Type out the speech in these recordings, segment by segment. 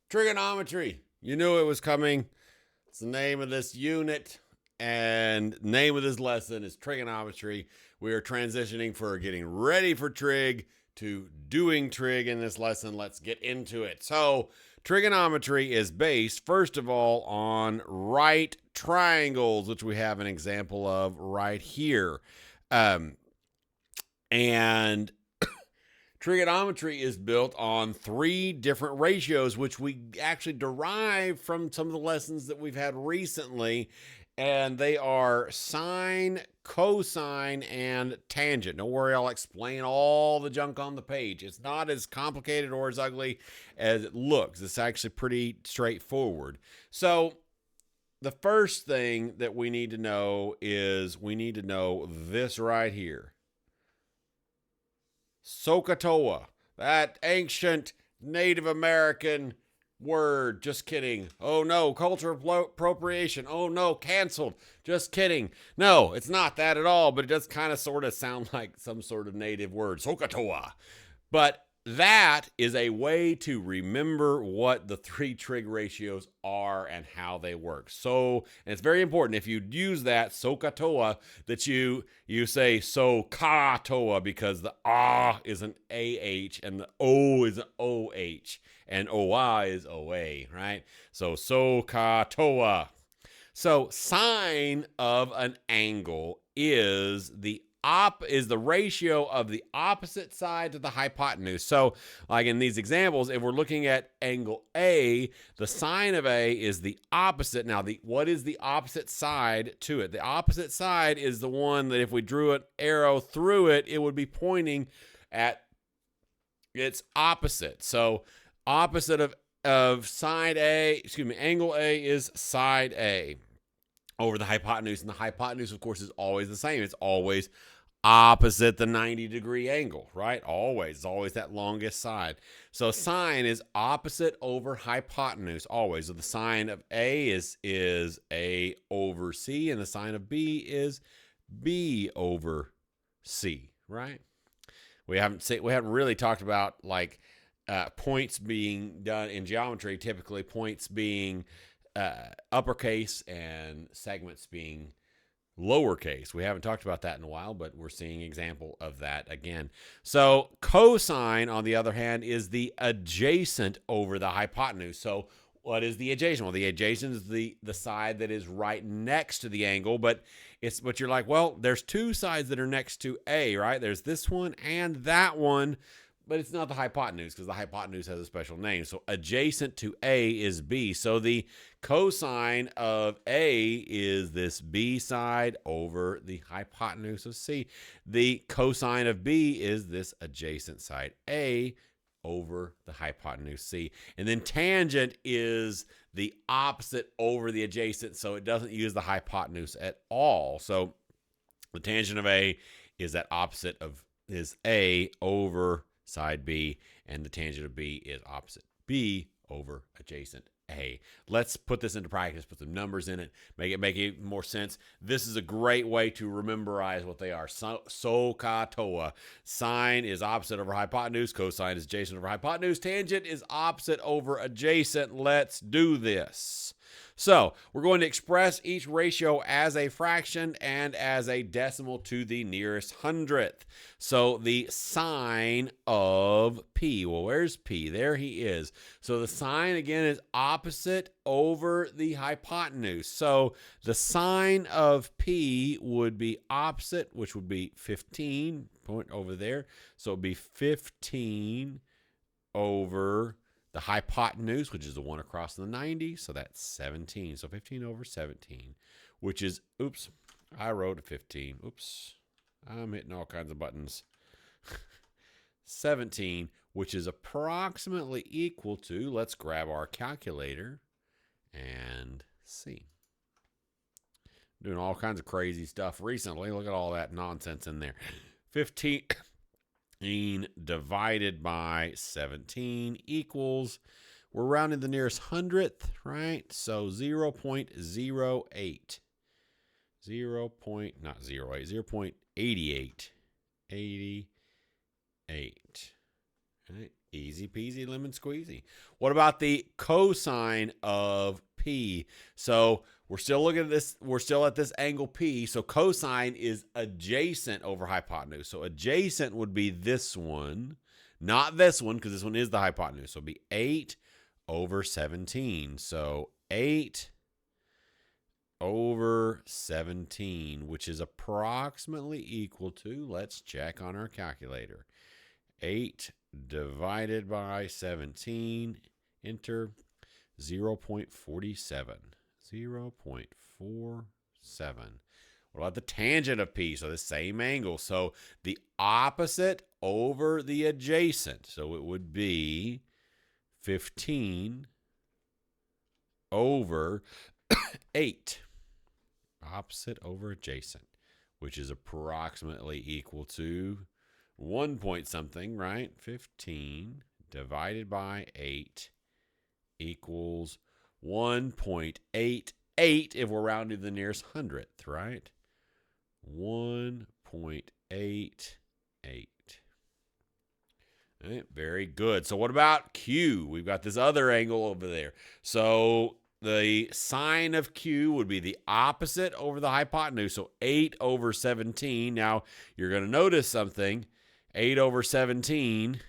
Trigonometry. You knew it was coming. It's the name of this unit, and name of this lesson is trigonometry. We are transitioning for getting ready for trig to doing trig in this lesson. Let's get into it. So, trigonometry is based, first of all, on right triangles, which we have an example of right here. And trigonometry is built on three different ratios, which we actually derive from some of the lessons that we've had recently. And they are sine, cosine, and tangent. Don't worry, I'll explain all the junk on the page. It's not as complicated or as ugly as it looks. It's actually pretty straightforward. So the first thing that we need to know is we need to know this right here. Sokotoa, that ancient Native American word. Just kidding. Oh no, cultural appropriation. Oh no, canceled. Just kidding. No, it's not that at all, but it does kind of sort of sound like some sort of native word. Sokotoa. But that is a way to remember what the three trig ratios are and how they work. So, and it's very important if you use that SOHCAHTOA that you say SOHCAHTOA, because the ah is an AH and the O is an OH and OI is OA, right? So SOHCAHTOA. So sine of an angle is the ratio of the opposite side to the hypotenuse. So like in these examples, if we're looking at angle A, the sine of A is the opposite. Now, what is the opposite side to it? The opposite side is the one that if we drew an arrow through it, it would be pointing at its opposite. So opposite of side A, angle A is side A over the hypotenuse. And the hypotenuse, of course, is always the same. It's always opposite the 90-degree angle, right? Always. It's always that longest side. So sine is opposite over hypotenuse, always. So the sine of A is A over C, and the sine of B is B over C, right? We haven't really talked about like points being done in geometry, typically points being uppercase and segments being lowercase. We haven't talked about that in a while, but we're seeing an example of that again. So cosine, on the other hand, is the adjacent over the hypotenuse. So what is the adjacent? Well, the adjacent is the side that is right next to the angle, but you're like, well, there's two sides that are next to A, right? There's this one and that one, but it's not the hypotenuse because the hypotenuse has a special name. So adjacent to A is B. So the cosine of A is this B side over the hypotenuse of C. The cosine of B is this adjacent side A over the hypotenuse C. And then tangent is the opposite over the adjacent, so it doesn't use the hypotenuse at all. So the tangent of A is that opposite of is A over side B, and the tangent of B is opposite B over adjacent A. Let's put this into practice, put some numbers in it, make it more sense. This is a great way to rememberize what they are. SOHCAHTOA. Sine is opposite over hypotenuse, cosine is adjacent over hypotenuse, tangent is opposite over adjacent. Let's do this. So we're going to express each ratio as a fraction and as a decimal to the nearest hundredth. So the sine of P. Well, where's P? There he is. So the sine, again, is opposite over the hypotenuse. So the sine of P would be opposite, which would be 15, point over there. So it would be 15 over the hypotenuse, which is the one across the 90, so that's 17. So 15 over 17, which is, oops, I wrote a 15. Oops, I'm hitting all kinds of buttons. 17, which is approximately equal to, let's grab our calculator and see. Doing all kinds of crazy stuff recently. Look at all that nonsense in there. 15 divided by 17 equals, we're rounding the nearest hundredth, right? So 0.08. 0.88. 88. Right? Easy peasy lemon squeezy. What about the cosine of P? So we're still looking at this. We're still at this angle P. So cosine is adjacent over hypotenuse. So adjacent would be this one, not this one, because this one is the hypotenuse. So it'd be 8 over 17. So 8 over 17, which is approximately equal to, let's check on our calculator, 8 divided by 17, enter 0.47. 0.47. What about the tangent of P? So the same angle. So the opposite over the adjacent. So it would be 15 over 8. Opposite over adjacent, which is approximately equal to 1 point something, right? 15 divided by 8 equals 1.88 if we're rounding to the nearest hundredth, right? 1.88. Right, very good. So what about Q? We've got this other angle over there. So the sine of Q would be the opposite over the hypotenuse. So 8 over 17. Now, you're going to notice something. 8 over 17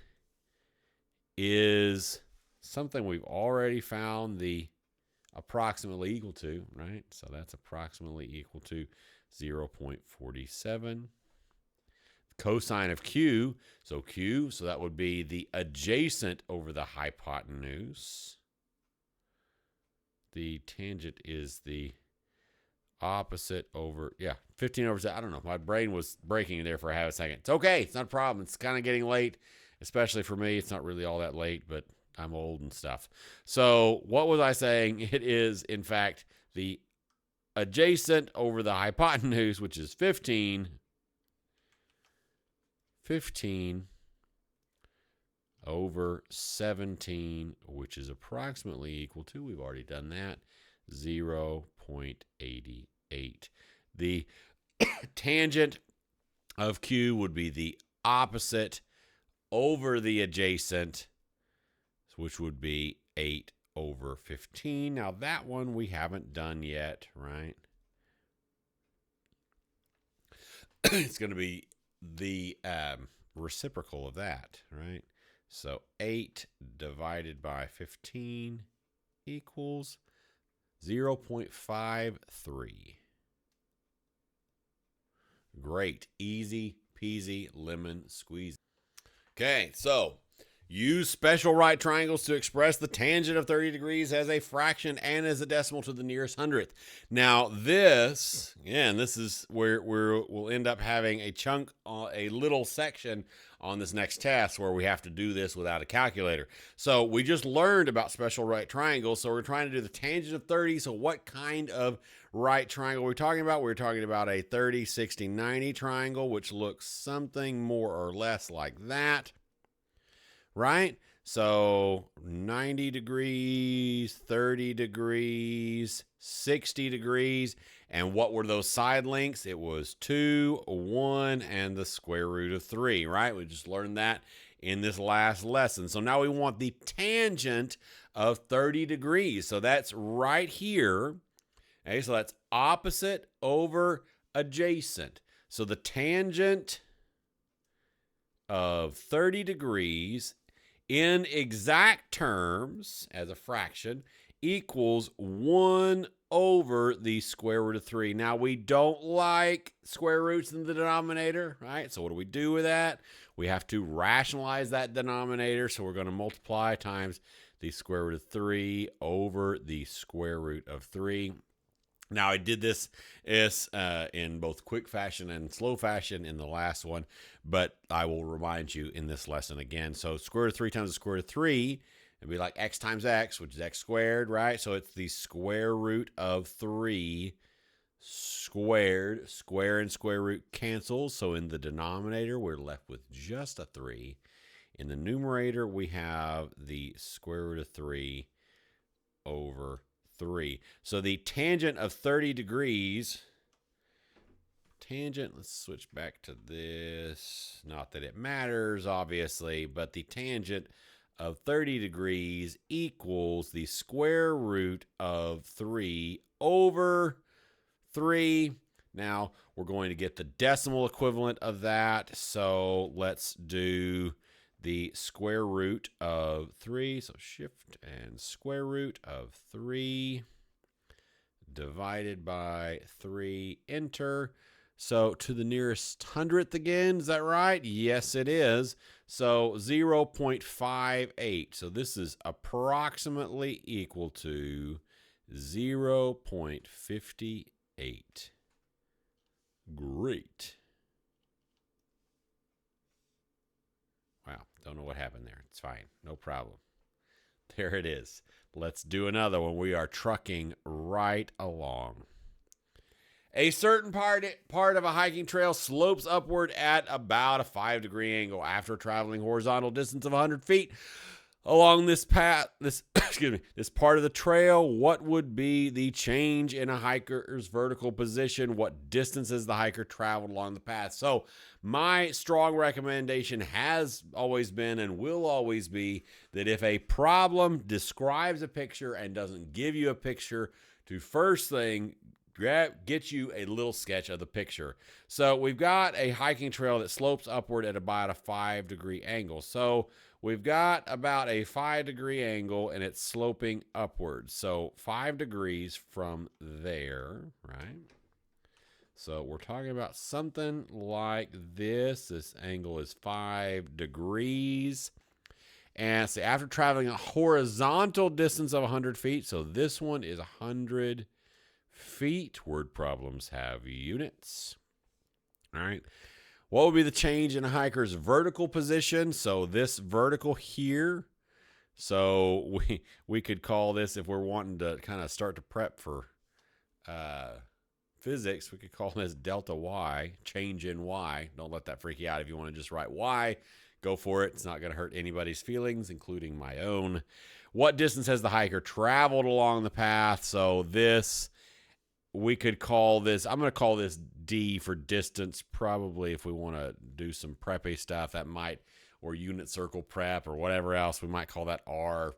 is something we've already found the approximately equal to, right? So that's approximately equal to 0.47. Cosine of Q, so that would be the adjacent over the hypotenuse. The tangent is the opposite over, 15 over 7. I don't know. My brain was breaking there for a half a second. It's okay. It's not a problem. It's kind of getting late, especially for me. It's not really all that late, but I'm old and stuff. So what was I saying? It is, in fact, the adjacent over the hypotenuse, which is 15 over 17, which is approximately equal to, we've already done that, 0.88. The tangent of Q would be the opposite over the adjacent, which would be 8 over 15. Now, that one we haven't done yet, right? It's going to be the reciprocal of that, right? So 8 divided by 15 equals 0.53. Great. Easy peasy lemon squeeze. Okay, so use special right triangles to express the tangent of 30 degrees as a fraction and as a decimal to the nearest hundredth. Now this is where we'll end up having a chunk, a little section on this next test where we have to do this without a calculator. So we just learned about special right triangles. So we're trying to do the tangent of 30. So what kind of right triangle are we talking about? We're talking about a 30, 60, 90 triangle, which looks something more or less like that. Right? So 90 degrees, 30 degrees, 60 degrees. And what were those side lengths? It was 2, 1, and the square root of 3, right? We just learned that in this last lesson. So now we want the tangent of 30 degrees. So that's right here. Okay, so that's opposite over adjacent. So the tangent of 30 degrees in exact terms as a fraction equals 1 over the square root of 3. Now, we don't like square roots in the denominator, right? So what do we do with that? We have to rationalize that denominator. So we're going to multiply times the square root of 3 over the square root of 3. Now, I did this in both quick fashion and slow fashion in the last one, but I will remind you in this lesson again. So square root of 3 times the square root of 3, it'd be like x times x, which is x squared, right? So it's the square root of 3 squared. Square and square root cancels. So in the denominator, we're left with just a 3. In the numerator, we have the square root of 3 over 3. So the tangent of 30 degrees tangent, let's switch back to this. Not that it matters, obviously, but the tangent of 30 degrees equals the square root of 3 over 3. Now, we're going to get the decimal equivalent of that, so let's do the square root of 3. So shift and square root of 3 divided by 3, enter. So to the nearest hundredth again, is that right? Yes, it is. So 0.58. So this is approximately equal to 0.58. Great. Wow, don't know what happened there. It's fine, no problem. There it is. Let's do another one. We are trucking right along. A certain part of a hiking trail slopes upward at about a 5-degree angle after traveling horizontal distance of 100 feet. Along this path, this part of the trail, what would be the change in a hiker's vertical position? What distance has the hiker traveled along the path? So my strong recommendation has always been and will always be that if a problem describes a picture and doesn't give you a picture, to first thing, get you a little sketch of the picture. So we've got a hiking trail that slopes upward at about a 5-degree angle. So we've got about a 5-degree angle and it's sloping upward. So 5 degrees from there, right? So we're talking about something like this. This angle is 5 degrees. And so after traveling a horizontal distance of 100 feet, so this one is 100 feet. Word problems have units. All right. What would be the change in a hiker's vertical position? So this vertical here. So we could call this, if we're wanting to kind of start to prep for physics, we could call this delta y, change in y. Don't let that freak you out. If you want to just write y, go for it. It's not going to hurt anybody's feelings, including my own. What distance has the hiker traveled along the path? So this, we could call this, I'm going to call this D for distance. Probably if we want to do some preppy stuff, that might, or unit circle prep or whatever else, we might call that R,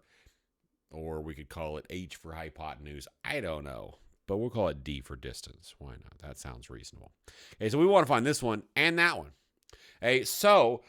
or we could call it H for hypotenuse. I don't know, but we'll call it D for distance. Why not? That sounds reasonable. Okay, so we want to find this one and that one. Okay, so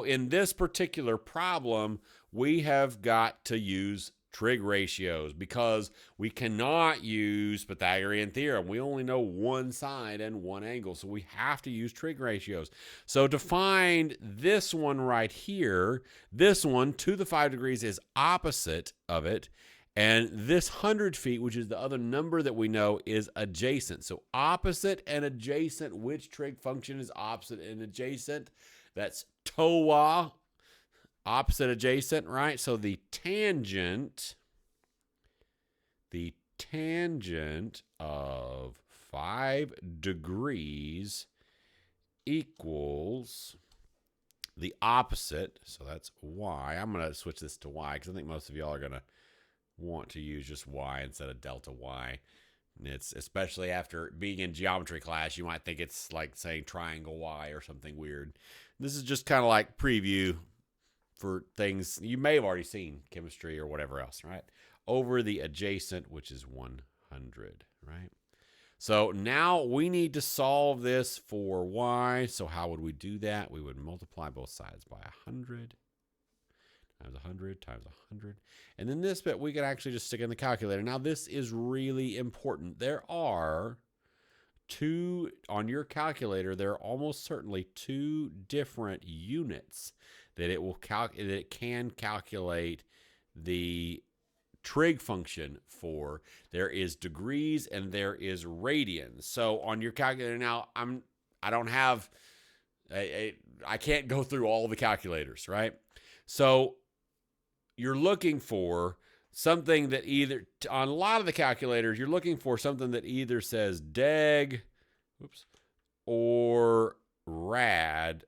in this particular problem, we have got to use trig ratios because we cannot use Pythagorean theorem. We only know one side and one angle, so we have to use trig ratios. So to find this one right here, this one to the 5 degrees is opposite of it, and this 100 feet, which is the other number that we know, is adjacent. So opposite and adjacent, which trig function is opposite and adjacent? That's TOA. Opposite adjacent, right? So the tangent of 5 degrees equals the opposite. So that's y. I'm going to switch this to y because I think most of y'all are going to want to use just y instead of delta y. And it's, especially after being in geometry class, you might think it's like saying triangle y or something weird. This is just kind of like preview for things you may have already seen, chemistry or whatever else, right? Over the adjacent, which is 100, right? So now we need to solve this for y. So how would we do that? We would multiply both sides by 100 times 100 times 100. And then this bit we could actually just stick in the calculator. Now this is really important. There are two, on your calculator, there are almost certainly 2 different units that it can calculate the trig function for. There is degrees and there is radians. So on your calculator now, I can't go through all the calculators, right? So you're looking for something that either, on a lot of the calculators, you're looking for something that either says deg, or rad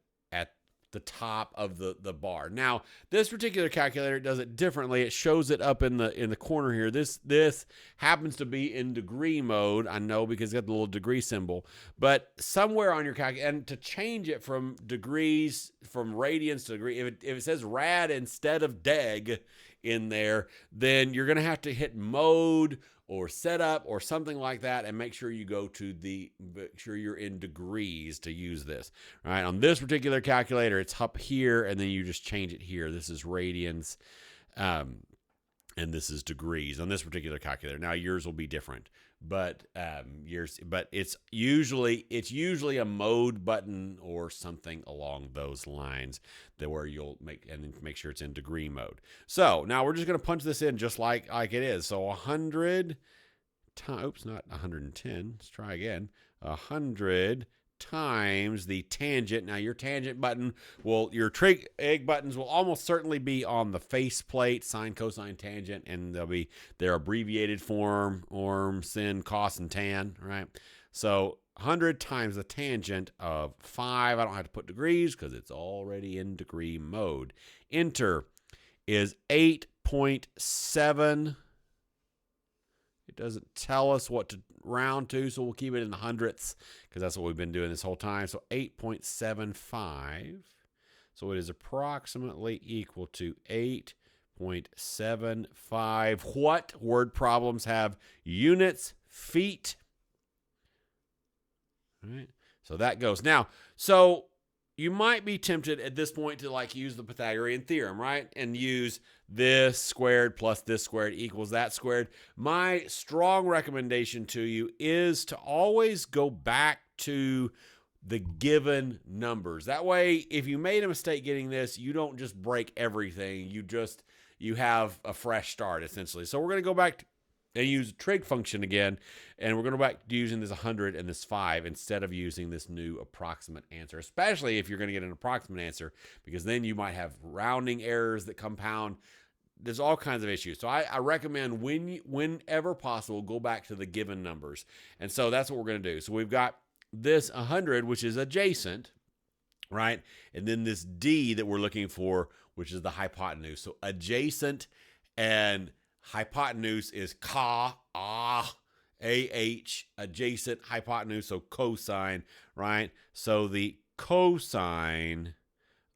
the top of the bar. Now, this particular calculator does it differently. It shows it up in the corner here. This happens to be in degree mode. I know because it's got the little degree symbol. But somewhere on your calculator, and to change it from degrees, from radians to degree, if it says rad instead of deg in there, then you're going to have to hit mode or setup or something like that, and make sure you go to make sure you're in degrees to use this. All right, on this particular calculator, it's up here, and then you just change it here. This is radians, and this is degrees on this particular calculator. Now yours will be different, but it's usually a mode button or something along those lines where you'll make sure it's in degree mode. So now we're just going to punch this in just like it is. So 100 times, oops, not 110. Let's try again. 100 times the tangent. Now your tangent button your trig egg buttons will almost certainly be on the face plate, sine, cosine, tangent, and they'll be their abbreviated form, sin, cos, and tan, right? So 100 times the tangent of 5. I don't have to put degrees because it's already in degree mode. Enter is 8.7. It doesn't tell us what to round to, so we'll keep it in the hundredths because that's what we've been doing this whole time. So 8.75. So it is approximately equal to 8.75. What word problems have units? Feet. All right. So that goes. Now, so you might be tempted at this point to use the Pythagorean theorem, right? And use this squared plus this squared equals that squared. My strong recommendation to you is to always go back to the given numbers. That way, if you made a mistake getting this, you don't just break everything. You have a fresh start, essentially. So we're going to go back and use trig function again, and we're going to go back to using this 100 and this 5 instead of using this new approximate answer, especially if you're going to get an approximate answer, because then you might have rounding errors that compound. There's all kinds of issues. So I recommend whenever possible, go back to the given numbers. And so that's what we're going to do. So we've got this 100, which is adjacent, right? And then this D that we're looking for, which is the hypotenuse. So adjacent and hypotenuse is adjacent, hypotenuse, so cosine, right? So the cosine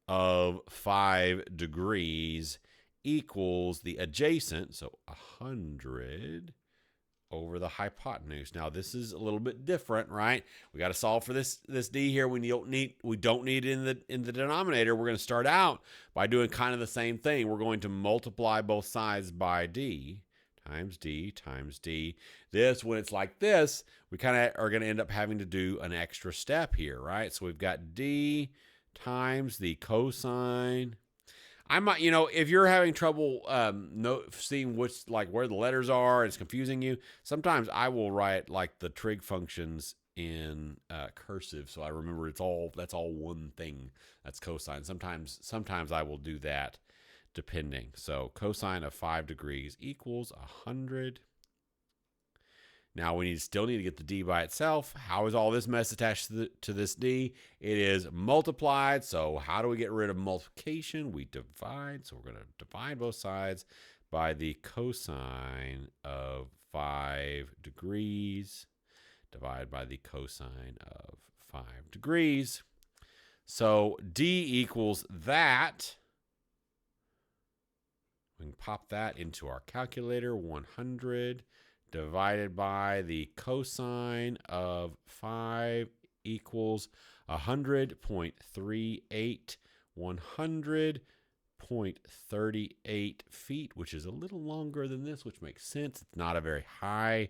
of 5 degrees equals the adjacent, so 100 over the hypotenuse. Now this is a little bit different, right? We got to solve for this D here. We don't need it in the denominator. We're going to start out by doing kind of the same thing. We're going to multiply both sides by D times D times D. This, when it's like this, we kind of are going to end up having to do an extra step here, right? So we've got D times the cosine. I might, if you're having trouble seeing where the letters are and it's confusing you, sometimes I will write the trig functions in cursive, so I remember that's all one thing. That's cosine. Sometimes I will do that depending. So cosine of 5 degrees equals 100. Now we still need to get the D by itself. How is all this mess attached to this D? It is multiplied. So how do we get rid of multiplication? We divide. So we're going to divide both sides by the cosine of 5 degrees. Divide by the cosine of 5 degrees. So D equals that. We can pop that into our calculator. 100 divided by the cosine of 5 equals 100.38. 100.38 feet, which is a little longer than this, which makes sense. It's not a very high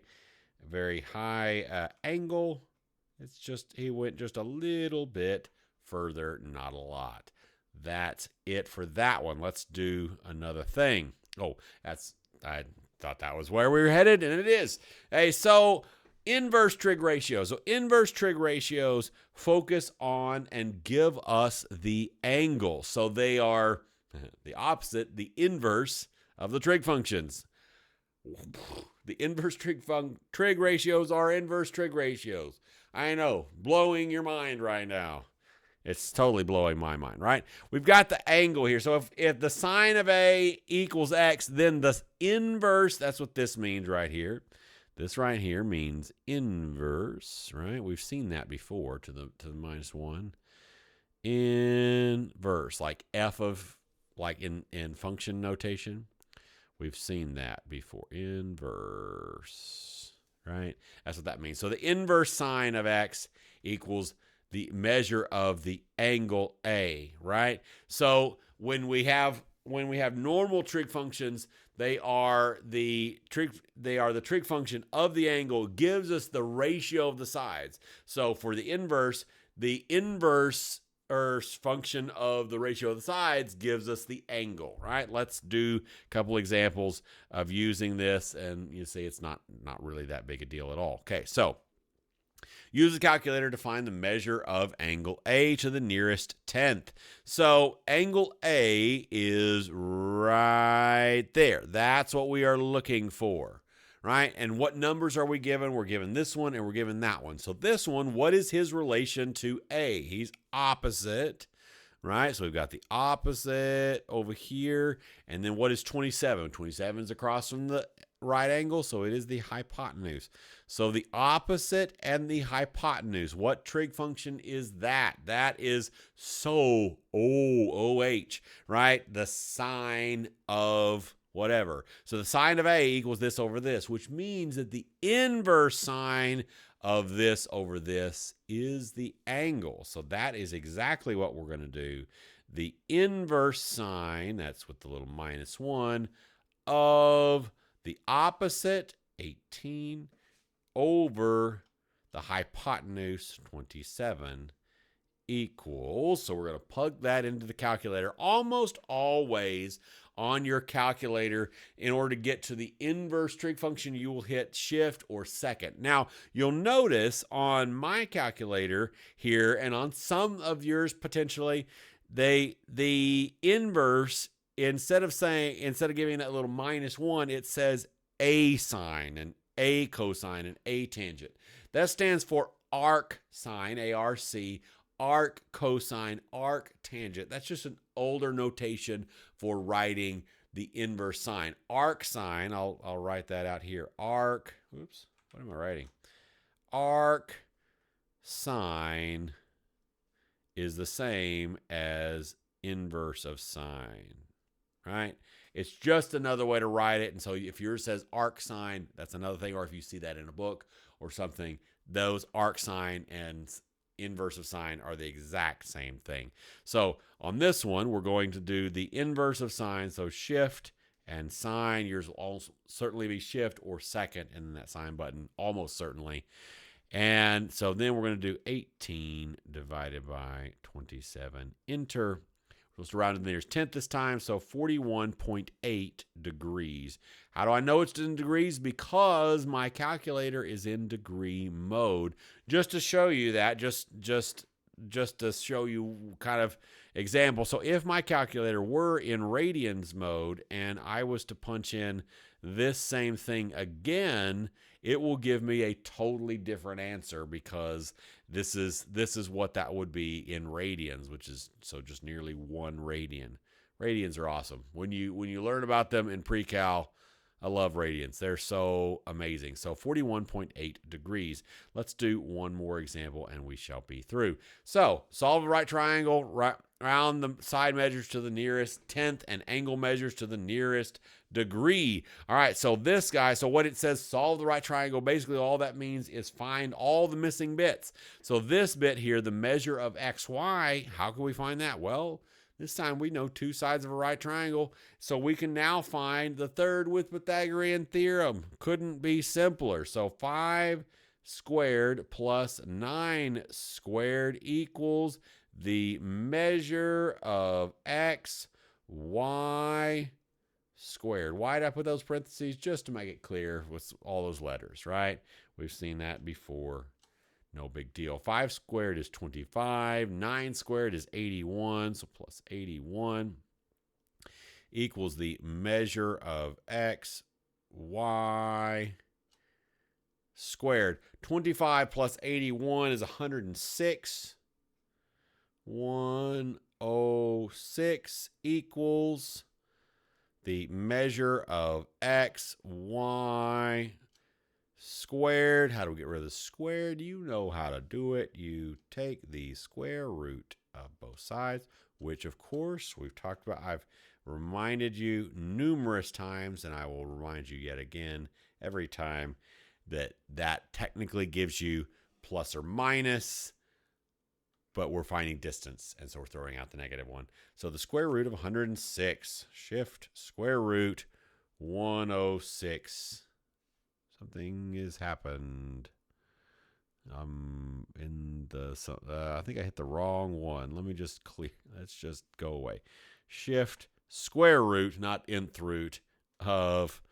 angle. It's just, he went just a little bit further, not a lot. That's it for that one. Let's do another thing. Oh, I thought that was where we were headed, and it is. Hey, so inverse trig ratios. So inverse trig ratios focus on and give us the angle. So they are the opposite, the inverse of the trig functions. The inverse trig ratios are inverse trig ratios. I know, blowing your mind right now. It's totally blowing my mind, right? We've got the angle here. So if the sine of A equals X, then the inverse, that's what this means right here. This right here means inverse, right? We've seen that before to the -1. Inverse, like f of, like in function notation. We've seen that before. Inverse, right? That's what that means. So the inverse sine of X equals the measure of the angle A, right? So when we have normal trig functions, they are the trig function of the angle, gives us the ratio of the sides. So for the inverse function of the ratio of the sides gives us the angle, right? Let's do a couple examples of using this, and you see it's not really that big a deal at all. Okay, so use a calculator to find the measure of angle A to the nearest tenth. So angle A is right there. That's what we are looking for, right? And what numbers are we given? We're given this one and we're given that one. So this one, what is his relation to A? He's opposite, right? So we've got the opposite over here. And then what is 27? 27 is across from the right angle, so it is the hypotenuse. So the opposite and the hypotenuse, what trig function is that? That is OH, right? The sine of whatever. So the sine of A equals this over this, which means that the inverse sine of this over this is the angle. So that is exactly what we're going to do. The inverse sine, that's with the little -1, of the opposite, 18, over the hypotenuse, 27, equals, so we're going to plug that into the calculator. Almost always on your calculator, in order to get to the inverse trig function, you will hit shift or second. Now, you'll notice on my calculator here, and on some of yours potentially, the inverse, instead of giving that little -1, it says A sine and A cosine and A tangent. That stands for arc sine, ARC, arc cosine, arc tangent. That's just an older notation for writing the inverse sine. Arc sine, I'll write that out here. Arc, oops, what am I writing? Arc sine is the same as inverse of sine, right? It's just another way to write it. And so if yours says arc sine, that's another thing. Or if you see that in a book or something, those arc sine and inverse of sine are the exact same thing. So on this one, we're going to do the inverse of sine. So shift and sine. Yours will also certainly be shift or second, and then that sine button almost certainly. And so then we're going to do 18 divided by 27. Enter. We're supposed to round to the nearest tenth this time, so 41.8 degrees. How do I know it's in degrees? Because my calculator is in degree mode. Just to show you that, just to show you kind of example. So if my calculator were in radians mode and I was to punch in this same thing again, it will give me a totally different answer, because this is what that would be in radians, which is so just nearly 1 radian. Radians are awesome. When you learn about them in pre-cal, I love radians. They're so amazing. So 41.8 degrees. Let's do one more example and we shall be through. So solve a right triangle, round the side measures to the nearest tenth and angle measures to the nearest degree. All right, so this guy, so what it says, solve the right triangle, basically all that means is find all the missing bits. So this bit here, the measure of xy, how can we find that? Well, this time we know two sides of a right triangle, so we can now find the third with Pythagorean theorem. Couldn't be simpler. So 5 squared plus 9 squared equals the measure of x, y squared. Why did I put those parentheses? Just to make it clear with all those letters, right? We've seen that before. No big deal. 5 squared is 25. 9 squared is 81. So plus 81 equals the measure of x, y squared. 25 plus 81 is 106. 106 equals the measure of x, y squared. How do we get rid of the squared? You know how to do it. You take the square root of both sides, which of course we've talked about. I've reminded you numerous times, and I will remind you yet again every time that technically gives you plus or minus, but we're finding distance, and so we're throwing out the negative one. So the square root of 106, shift square root 106. Something has happened. I think I hit the wrong one. Let me just clear. Let's just go away. Shift square root, not nth root, of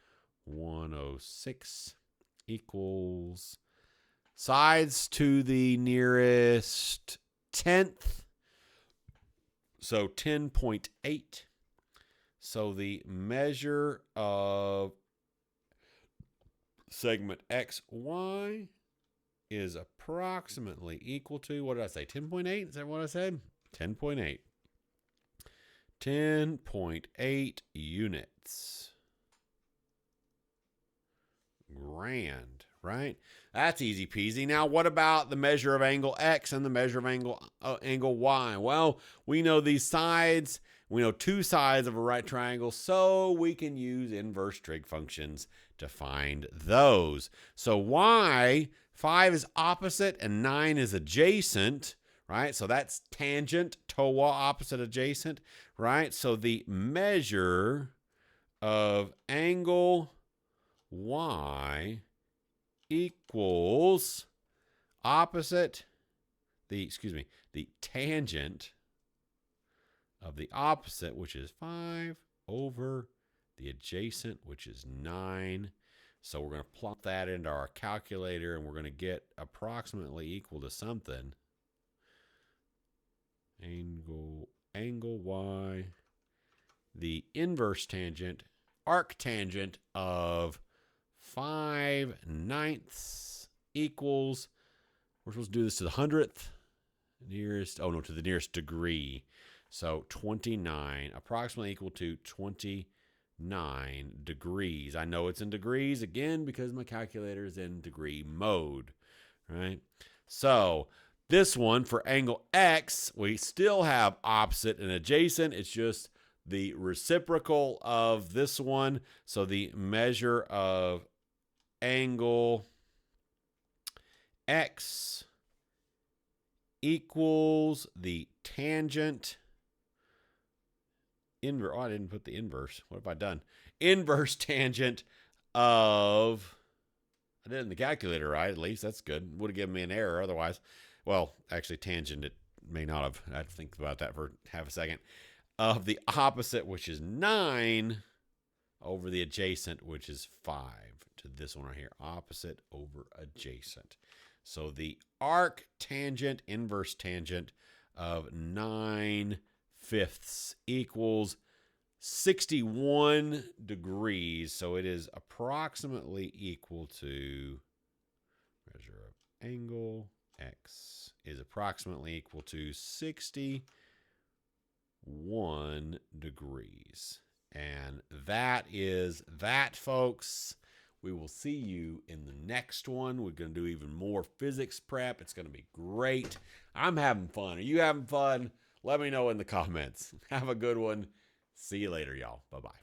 106 equals sides to the nearest tenth. So 10.8. So the measure of segment XY is approximately equal to, what did I say, 10.8? Is that what I said? 10.8. 10.8 units. Grand, right? That's easy peasy. Now, what about the measure of angle X and the measure of angle Y? Well, we know these sides. We know two sides of a right triangle, so we can use inverse trig functions to find those. So y, 5 is opposite and 9 is adjacent, right? So that's tangent, TOA, opposite, adjacent, right? So the measure of angle y equals opposite, the tangent of the opposite, which is 5, over the adjacent, which is 9. So we're going to plop that into our calculator, and we're going to get approximately equal to something. Angle y, the inverse tangent, arctangent of 5/9 equals, we're supposed to do this to the 100th, to the nearest degree. So 29, approximately equal to 29 degrees. I know it's in degrees, again, because my calculator is in degree mode, right? So this one, for angle X, we still have opposite and adjacent. It's just the reciprocal of this one. So the measure of angle X equals the tangent inverse. Oh, I didn't put the inverse. What have I done? Inverse tangent of, I did it in the calculator right, at least. That's good. Would have given me an error otherwise. Well, actually, tangent, it may not have. I had to think about that for half a second. Of the opposite, which is 9, over the adjacent, which is 5, to this one right here. Opposite over adjacent. So the arc tangent, inverse tangent of 9/5 equals 61 degrees. So it is approximately equal to, measure of angle X is approximately equal to 61 degrees. And that is that, folks. We will see you in the next one. We're going to do even more physics prep. It's going to be great. I'm having fun. Are you having fun? Let me know in the comments. Have a good one. See you later, y'all. Bye-bye.